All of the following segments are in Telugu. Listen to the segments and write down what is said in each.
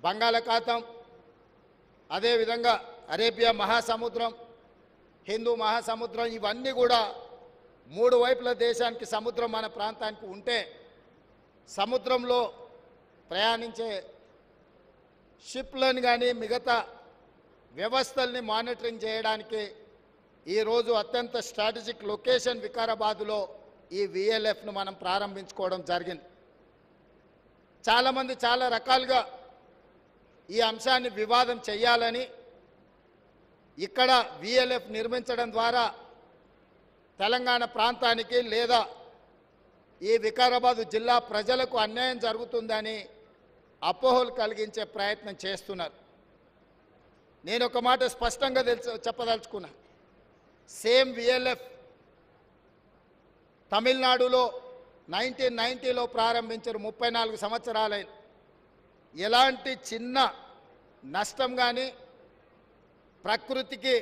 బంగాళాఖాతం, అదేవిధంగా అరేబియా మహాసముద్రం, హిందూ మహాసముద్రం, ఇవన్నీ కూడా మూడు వైపుల దేశానికి సముద్రం మన ప్రాంతానికి ఉంటే సముద్రంలో ప్రయాణించే షిప్లను కానీ మిగతా వ్యవస్థల్ని మానిటరింగ్ చేయడానికి ఈరోజు అత్యంత స్ట్రాటజిక్ లొకేషన్ వికారాబాద్లో ఈ విఎల్ఎఫ్ను మనం ప్రారంభించుకోవడం జరిగింది. చాలామంది చాలా రకాలుగా ఈ అంశాన్ని వివాదం చేయాలని, ఇక్కడ విఎల్ఎఫ్ నిర్మించడం ద్వారా తెలంగాణ ప్రాంతానికి లేదా ఈ వికారాబాద్ జిల్లా ప్రజలకు అన్యాయం జరుగుతుందని అపోహలు కలిగించే ప్రయత్నం చేస్తున్నారు. నేను ఒక మాట స్పష్టంగా చెప్పదలుచుకున్నా. సేమ్ విఎల్ఎఫ్ తమిళనాడులో 1990లో ప్రారంభించారు. 34 సంవత్సరాలైన ఎలాంటి చిన్న నష్టం కానీ, ప్రకృతికి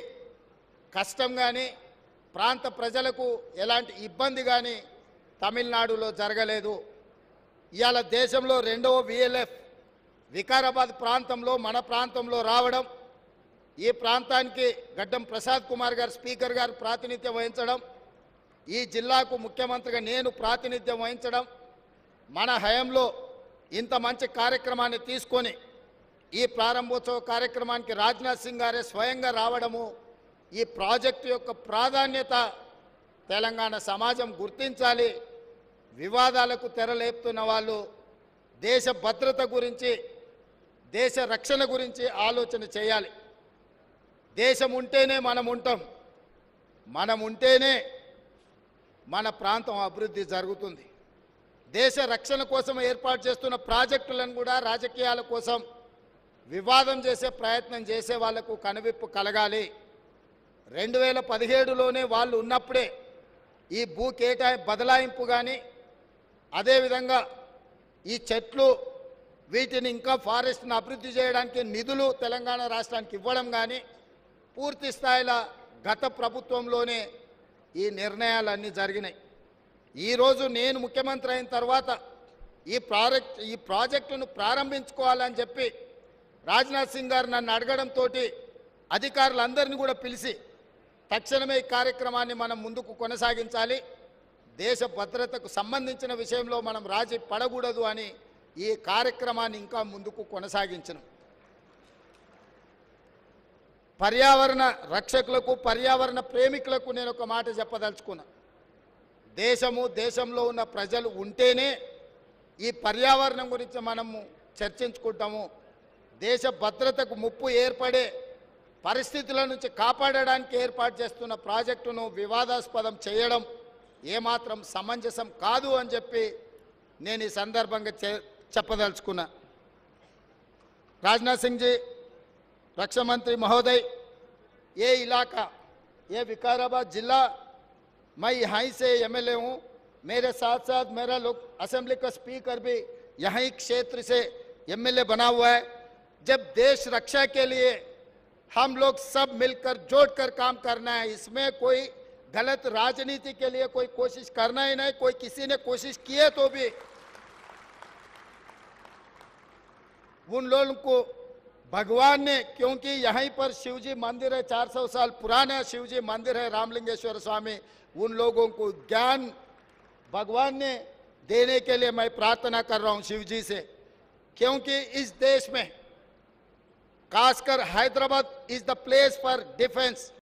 కష్టం కానీ, ప్రాంత ప్రజలకు ఎలాంటి ఇబ్బంది కానీ తమిళనాడులో జరగలేదు. ఇవాళ దేశంలో రెండవ విఎల్ఎఫ్ వికారాబాద్ ప్రాంతంలో మన ప్రాంతంలో రావడం, ఈ ప్రాంతానికి గడ్డం ప్రసాద్ కుమార్ గారు స్పీకర్ గారు ప్రాతినిధ్యం వహించడం, ఈ జిల్లాకు ముఖ్యమంత్రిగా నేను ప్రాతినిధ్యం వహించడం, మన హయాంలో ఇంత మంచి కార్యక్రమాన్ని తీసుకొని ఈ ప్రారంభోత్సవ కార్యక్రమానికి రాజ్నాథ్ సింగ్ గారే స్వయంగా రావడము, ఈ ప్రాజెక్టు యొక్క ప్రాధాన్యత తెలంగాణ సమాజం గుర్తించాలి. వివాదాలకు తెరలేపుతున్న వాళ్ళు దేశ భద్రత గురించి, దేశ రక్షణ గురించి ఆలోచన చేయాలి. దేశం ఉంటేనే మనం ఉంటాం, మనం ఉంటేనే మన ప్రాంతం అభివృద్ధి జరుగుతుంది. దేశ రక్షణ కోసం ఏర్పాటు చేస్తున్న ప్రాజెక్టులను కూడా రాజకీయాల కోసం వివాదం చేసే ప్రయత్నం చేసే వాళ్లకు కనువిప్పు కలగాలి. 2017లోనే వాళ్ళు ఉన్నప్పుడే ఈ భూ బదలాయింపు కానీ, అదేవిధంగా ఈ చెట్లు వీటిని ఇంకా ఫారెస్ట్ని అభివృద్ధి చేయడానికి నిధులు తెలంగాణ రాష్ట్రానికి ఇవ్వడం కానీ పూర్తి స్థాయిలో గత ప్రభుత్వంలోనే ఈ నిర్ణయాలన్నీ జరిగినాయి. ఈరోజు నేను ముఖ్యమంత్రి అయిన తర్వాత ఈ ప్రాజెక్టును ప్రారంభించుకోవాలని చెప్పి రాజ్నాథ్ సింగ్ గారు నన్ను అడగడంతో అధికారులందరినీ కూడా పిలిచి తక్షణమే ఈ కార్యక్రమాన్ని మనం ముందుకు కొనసాగించాలి, దేశ భద్రతకు సంబంధించిన విషయంలో మనం రాజీ పడకూడదు అని ఈ కార్యక్రమాన్ని ఇంకా ముందుకు కొనసాగించను. పర్యావరణ రక్షకులకు, పర్యావరణ ప్రేమికులకు నేను ఒక మాట చెప్పదలుచుకున్నా. దేశంలో ఉన్న ప్రజలు ఉంటేనే ఈ పర్యావరణం గురించి మనము చర్చించుకుంటాము. దేశ భద్రతకు ముప్పు ఏర్పడే పరిస్థితుల నుంచి కాపాడడానికి ఏర్పాటు చేస్తున్న ప్రాజెక్టును వివాదాస్పదం చేయడం ఏమాత్రం సమంజసం కాదు అని చెప్పి నేను ఈ సందర్భంగా చెప్పదలుచుకున్నా. राजनाथ सिंह जी, रक्षा मंत्री महोदय, ये इलाका, ये विकाराबाद जिला, मैं यहाँ से एमएलए हूँ, मेरे साथ साथ मेरा लोग असेंबली का स्पीकर भी यहीं क्षेत्र से एमएलए बना हुआ है. जब देश रक्षा के लिए हम लोग सब मिलकर जोड़कर काम करना है, इसमें कोई गलत राजनीति के लिए कोई कोशिश करना ही नहीं. कोई किसी ने कोशिश की है तो भी उन लोगों को भगवान ने, क्योंकि यहीं पर शिवजी मंदिर है, 400 साल पुराना शिवजी मंदिर है रामलिंगेश्वर स्वामी, उन लोगों को ज्ञान भगवान ने देने के लिए मैं प्रार्थना कर रहा हूं शिवजी से. क्योंकि इस देश में खासकर Hyderabad is the place for defence.